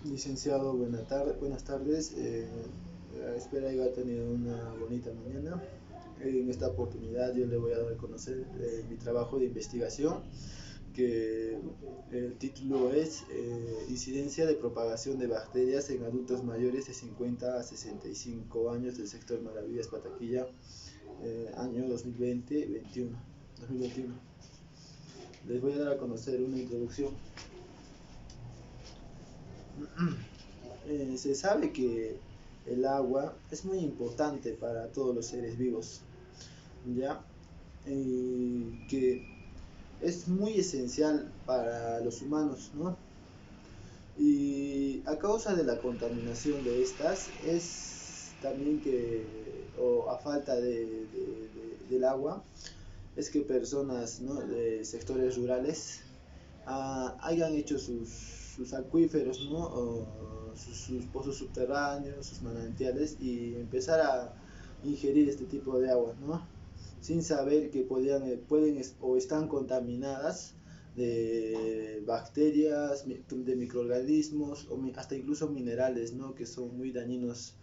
Licenciado, buenas tardes. Espero haya tenido una bonita mañana. En esta oportunidad yo le voy a dar a conocer mi trabajo de investigación, que el título es Incidencia de propagación de bacterias en adultos mayores de 50 a 65 años del sector Maravillas Pataquilla, año 2021. Les voy a dar a conocer una introducción. Se sabe que el agua es muy importante para todos los seres vivos, ¿ya? Que es muy esencial para los humanos, ¿no? Y a causa de la contaminación de estas, es también que, o a falta del agua, es que personas, ¿no?, de sectores rurales hayan hecho sus acuíferos, ¿no?, o sus pozos subterráneos, sus manantiales, y empezar a ingerir este tipo de agua, ¿no?, sin saber que pueden o están contaminadas de bacterias, de microorganismos, o hasta incluso minerales, ¿no?, que son muy dañinos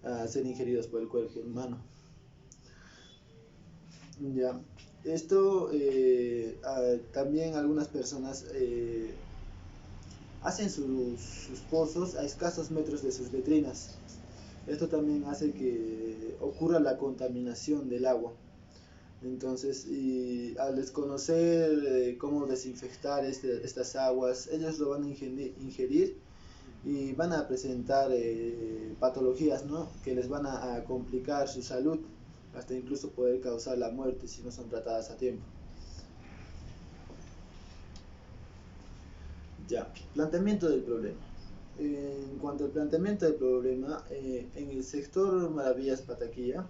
a ser ingeridos por el cuerpo humano. Ya, esto también algunas personas hacen sus pozos a escasos metros de sus letrinas. Esto también hace que ocurra la contaminación del agua. Entonces, y al desconocer cómo desinfectar estas aguas, ellos lo van a ingerir y van a presentar patologías, ¿no?, que les van a complicar su salud, hasta incluso poder causar la muerte si no son tratadas a tiempo. Ya, planteamiento del problema. En cuanto al planteamiento del problema, en el sector Maravillas Pataquilla,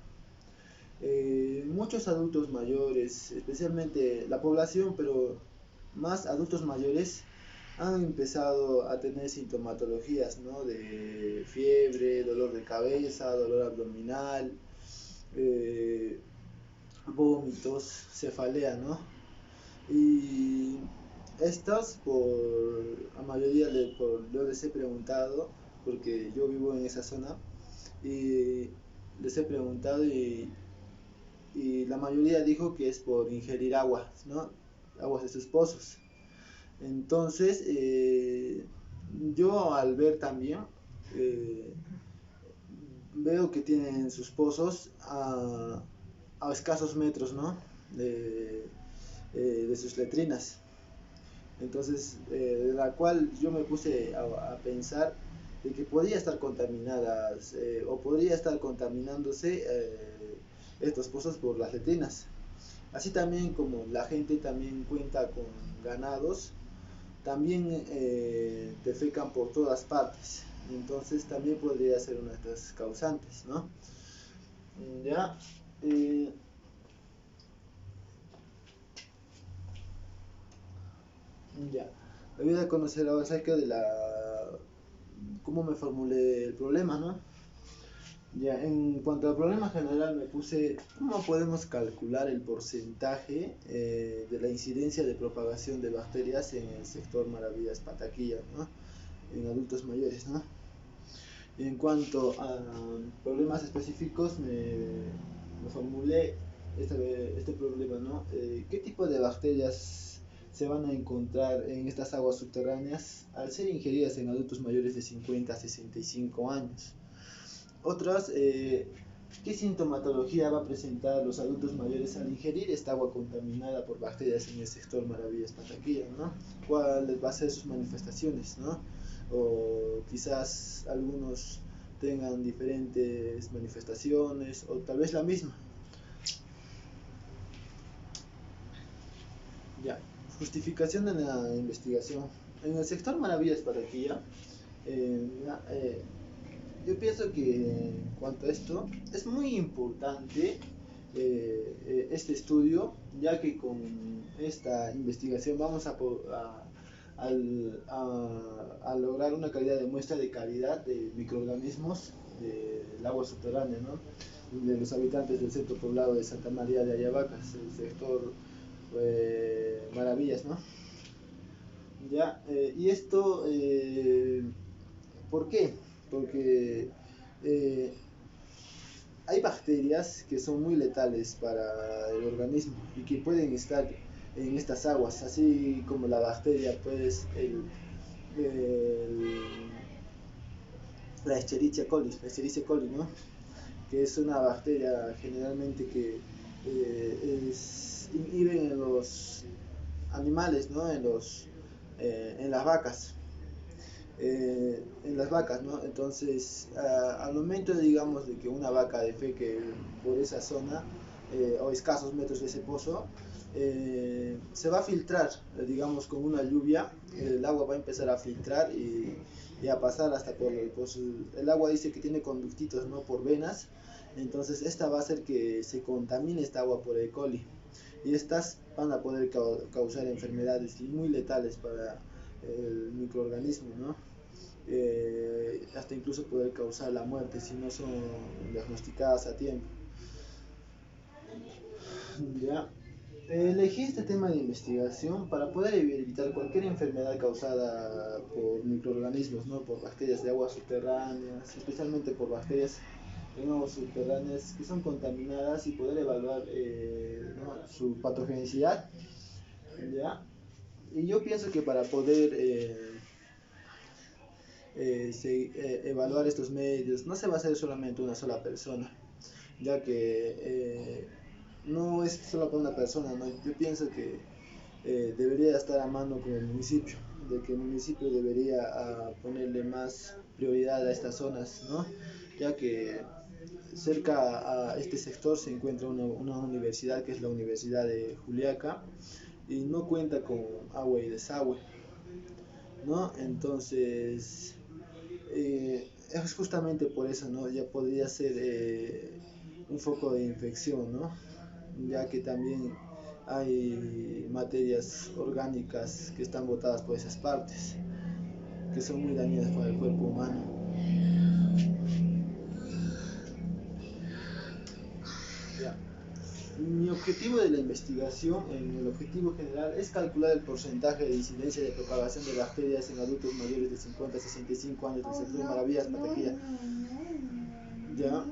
muchos adultos mayores, especialmente la población, pero más adultos mayores, han empezado a tener sintomatologías, ¿no?, de fiebre, dolor de cabeza, dolor abdominal, vómitos, cefalea, ¿no? Y estas, a mayoría yo les he preguntado, porque yo vivo en esa zona, y les he preguntado y la mayoría dijo que es por ingerir agua, ¿no?, aguas de sus pozos. Entonces, yo al ver también, eh, veo que tienen sus pozos a escasos metros, ¿no?, de sus letrinas. Entonces, de la cual yo me puse a pensar de que podría estar contaminadas, o podría estar contaminándose estos pozos por las letrinas. Así también como la gente también cuenta con ganados, también defecan por todas partes. Entonces también podría ser una de estas causantes, ¿no? Ya, ya. Me voy a conocer ahora acerca de cómo me formulé el problema, ¿no? Ya, en cuanto al problema general me puse cómo podemos calcular el porcentaje de la incidencia de propagación de bacterias en el sector Maravillas Pataquilla, ¿no?, en adultos mayores, ¿no? En cuanto a problemas específicos, me formulé este problema, ¿no? ¿Qué tipo de bacterias se van a encontrar en estas aguas subterráneas al ser ingeridas en adultos mayores de 50 a 65 años? Otras, ¿qué sintomatología va a presentar los adultos mayores al ingerir esta agua contaminada por bacterias en el sector Maravillas Pataquilla, ¿no? ¿Cuáles van a ser sus manifestaciones, ¿no? O quizás algunos tengan diferentes manifestaciones o tal vez la misma. Ya, justificación de la investigación. En el sector Maravillas Pataquilla, eh, eh, yo pienso que en cuanto a esto, es muy importante este estudio, ya que con esta investigación vamos a lograr una calidad de muestra de calidad de microorganismos del agua subterránea, ¿no?, de los habitantes del centro poblado de Santa María de Ayavacas, el sector Maravillas, ¿no? Ya, y esto ¿Por qué? Porque eh, hay bacterias que son muy letales para el organismo y que pueden estar en estas aguas, así como la bacteria, pues el- la Escherichia coli, ¿no? Que es una bacteria generalmente que inhiben en los animales, ¿no? En las vacas. En las vacas, ¿no? Entonces, al momento, digamos, de que una vaca defeque por esa zona o escasos metros de ese pozo, se va a filtrar, digamos, con una lluvia, el agua va a empezar a filtrar y a pasar hasta por pues, el agua dice que tiene conductitos, ¿no? Por venas, entonces esta va a hacer que se contamine esta agua por E. coli y estas van a poder causar enfermedades muy letales para el microorganismo, ¿no? Hasta incluso poder causar la muerte si no son diagnosticadas a tiempo. ¿Ya? Elegí este tema de investigación para poder evitar cualquier enfermedad causada por microorganismos, ¿no? Por bacterias de aguas subterráneas, especialmente por bacterias en aguas subterráneas que son contaminadas y poder evaluar ¿no? su patogenicidad. ¿Ya? Y yo pienso que para poder evaluar estos medios no se va a hacer solamente una sola persona, ya que no es solo para una persona, ¿no? Yo pienso que debería estar a mano con el municipio, de que el municipio debería ponerle más prioridad a estas zonas, ¿no? Ya que cerca a este sector se encuentra una universidad que es la Universidad de Juliaca y no cuenta con agua y desagüe, ¿no? Entonces, es justamente por eso, ¿no? Ya podría ser un foco de infección, ¿no? Ya que también hay materias orgánicas que están botadas por esas partes, que son muy dañinas para el cuerpo humano. Ya. Mi objetivo de la investigación, en el objetivo general, es calcular el porcentaje de incidencia de propagación de bacterias en adultos mayores de 50 a 65 años del sector de Maravillas, Pataquilla. Ya.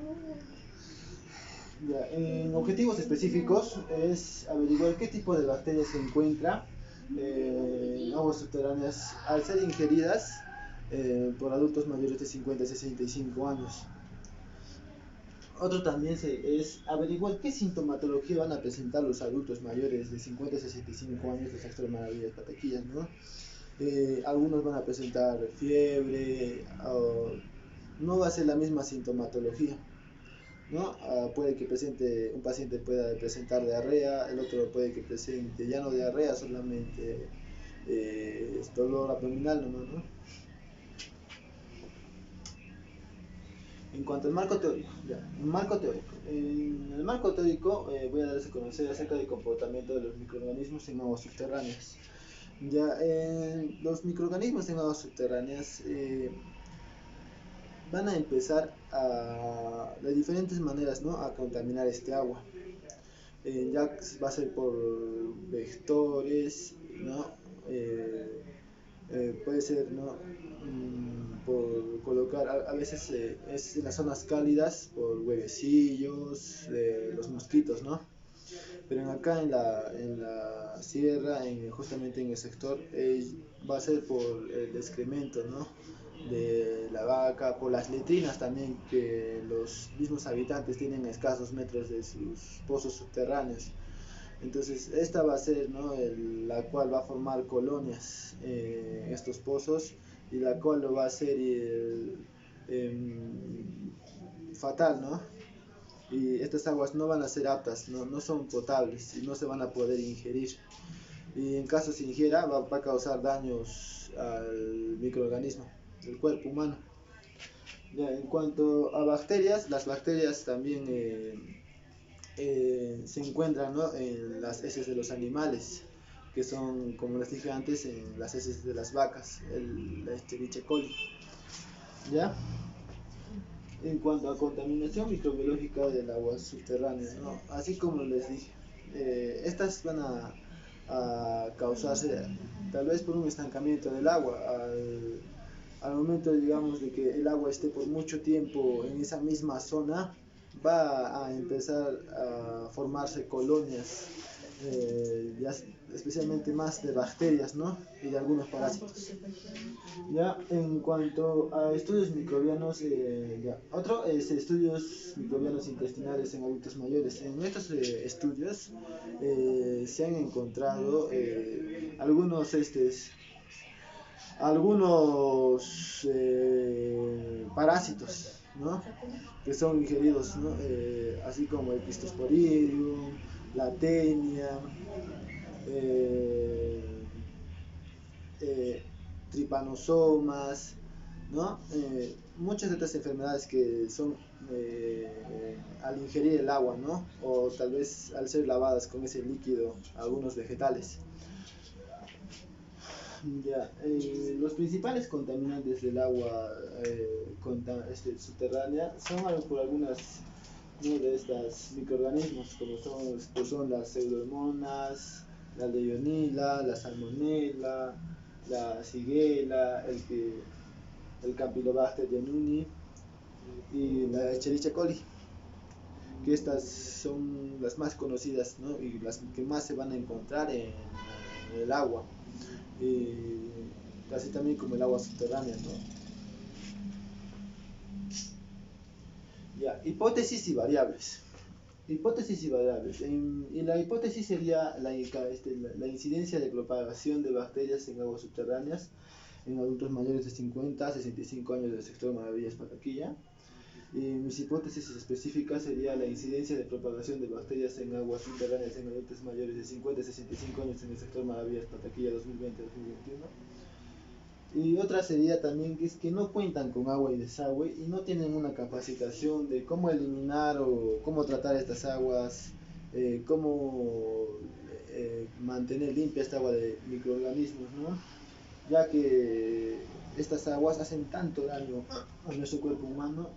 Ya, en objetivos específicos es averiguar qué tipo de bacterias se encuentra en aguas subterráneas al ser ingeridas por adultos mayores de 50 a 65 años. Otro también es averiguar qué sintomatología van a presentar los adultos mayores de 50 a 65 años del sector de Maravillas Pataquillas, ¿no? Algunos van a presentar fiebre, no va a ser la misma sintomatología, ¿no? Puede que un paciente pueda presentar diarrea, el otro puede que presente ya no diarrea, solamente dolor abdominal nomás, ¿no? En cuanto al marco teórico, ya, marco teórico. En el marco teórico voy a darles a conocer acerca del comportamiento de los microorganismos en aguas subterráneas. Ya, los microorganismos en aguas subterráneas van a empezar de diferentes maneras, ¿no? A contaminar este agua. Ya va a ser por vectores, ¿no? Eh, puede ser, ¿no? Por colocar, a veces es en las zonas cálidas, por huevecillos, los mosquitos, ¿no? Pero acá en la sierra, justamente en el sector, va a ser por el excremento, ¿no? De la vaca, por las letrinas también que los mismos habitantes tienen a escasos metros de sus pozos subterráneos. Entonces esta va a ser, ¿no? La cual va a formar colonias en estos pozos y la cual lo va a hacer fatal, ¿no? Y estas aguas no van a ser aptas, no son potables y no se van a poder ingerir. Y en caso se ingiera va a causar daños al microorganismo del cuerpo humano. Ya, en cuanto a bacterias, las bacterias también se encuentran, ¿no? En las heces de los animales, que son, como les dije antes, en las heces de las vacas, la Escherichia coli. ¿Ya? En cuanto a contaminación microbiológica del agua subterránea, ¿no? Así como les dije, estas van a causarse tal vez por un estancamiento del agua al momento, digamos, de que el agua esté por mucho tiempo en esa misma zona, va a empezar a formarse colonias, ya especialmente más de bacterias, ¿no? Y de algunos parásitos. Ya, en cuanto a estudios microbianos, otro es estudios microbianos intestinales en adultos mayores. En estos estudios se han encontrado algunos parásitos, ¿no? Que son ingeridos, ¿no? Así como el Cryptosporidium, la tenia, eh, eh, tripanosomas, ¿no? Muchas de estas enfermedades que son al ingerir el agua, ¿no? O tal vez al ser lavadas con ese líquido, algunos vegetales. Ya, los principales contaminantes del agua subterránea son por algunas, ¿no?, de estas microorganismos, como son las pseudomonas, la leionila, la salmonella, la shigella, el Campylobacter jejuni y la Escherichia coli, que estas son las más conocidas, ¿no?, y las que más se van a encontrar en el agua, y casi también como el agua subterránea, ¿no? Ya, hipótesis y variables. Hipótesis y variables. Y la hipótesis sería la incidencia de propagación de bacterias en aguas subterráneas en adultos mayores de 50 a 65 años del sector Maravillas Pataquilla. Y mis hipótesis específicas sería la incidencia de propagación de bacterias en aguas subterráneas en adultos mayores de 50 a 65 años en el sector Maravillas Pataquilla 2020-2021. Y otra sería también que es que no cuentan con agua y desagüe y no tienen una capacitación de cómo eliminar o cómo tratar estas aguas, cómo mantener limpia esta agua de microorganismos, ¿no? Ya que estas aguas hacen tanto daño a nuestro cuerpo humano,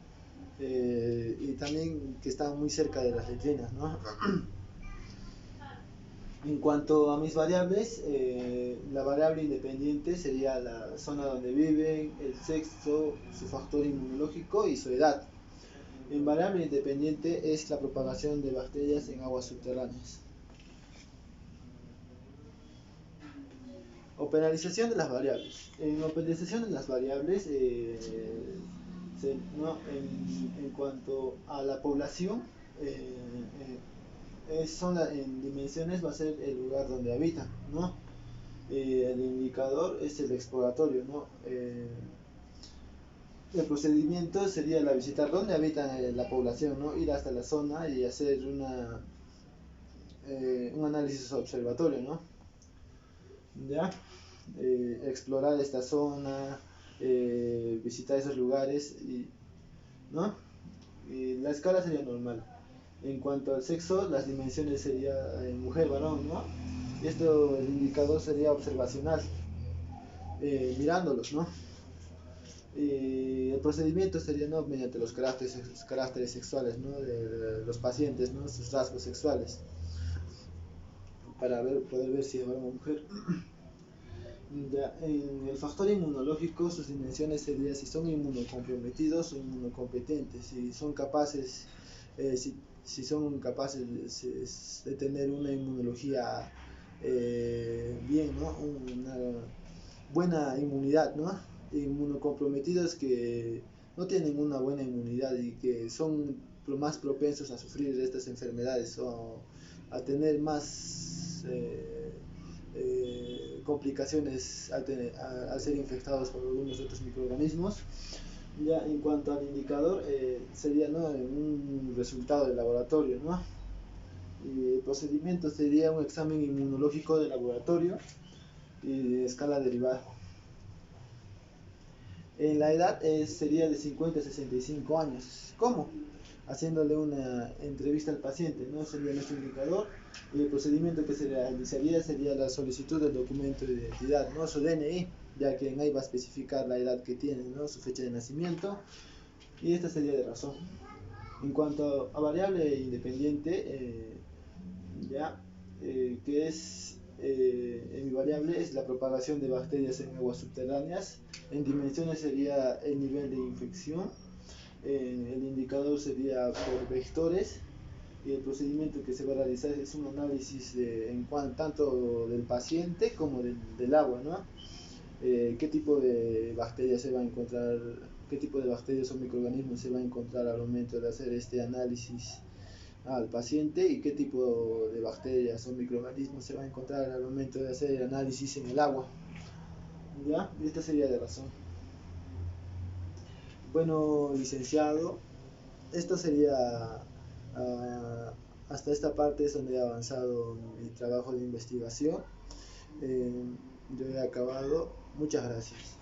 y también que están muy cerca de las letrinas, ¿no? En cuanto a mis variables, la variable independiente sería la zona donde viven, el sexo, su factor inmunológico y su edad. En variable independiente es la propagación de bacterias en aguas subterráneas. Operación de las variables. En operación de las variables, en cuanto a la población, en dimensiones va a ser el lugar donde habitan, ¿no? El indicador es el exploratorio, ¿no? El procedimiento sería visitar dónde habita la población, ¿no? Ir hasta la zona y hacer un análisis observatorio, ¿no? ¿Ya? Explorar esta zona, visitar esos lugares, ¿no? Y la escala sería normal. En cuanto al sexo, las dimensiones sería mujer-varón, ¿no? Y el indicador sería observacional, mirándolos, ¿no? El procedimiento sería, ¿no?, mediante los caracteres sexuales, ¿no?, de los pacientes, ¿no?, sus rasgos sexuales, para poder ver si es varón o mujer. Ya, en el factor inmunológico, sus dimensiones serían si son inmunocomprometidos o inmunocompetentes, si son capaces, si son capaces de tener una inmunología bien, ¿no?, una buena inmunidad, ¿no? Inmunocomprometidos que no tienen una buena inmunidad y que son más propensos a sufrir de estas enfermedades o a tener más complicaciones al ser infectados por algunos otros microorganismos. Ya en cuanto al indicador, sería, ¿no?, un resultado de laboratorio, ¿no? Y el procedimiento sería un examen inmunológico de laboratorio y de escala derivada. En la edad sería de 50 a 65 años. ¿Cómo? Haciéndole una entrevista al paciente, ¿no? Sería nuestro indicador. Y el procedimiento que se realizaría sería la solicitud del documento de identidad, ¿no?, su DNI, ya que en ahí va a especificar la edad que tiene, ¿no?, su fecha de nacimiento, y esta sería de razón. En cuanto a variable independiente, que es en mi variable es la propagación de bacterias en aguas subterráneas. En dimensiones sería el nivel de infección. El indicador sería por vectores. Y el procedimiento que se va a realizar es un análisis tanto del paciente como del agua, ¿no? Qué tipo de bacterias se va a encontrar, qué tipo de bacterias o microorganismos se va a encontrar al momento de hacer este análisis al paciente y qué tipo de bacterias o microorganismos se va a encontrar al momento de hacer el análisis en el agua. ¿Ya? Esta sería la razón. Bueno, licenciado, esto sería, hasta esta parte es donde he avanzado mi trabajo de investigación. Yo he acabado. Muchas gracias.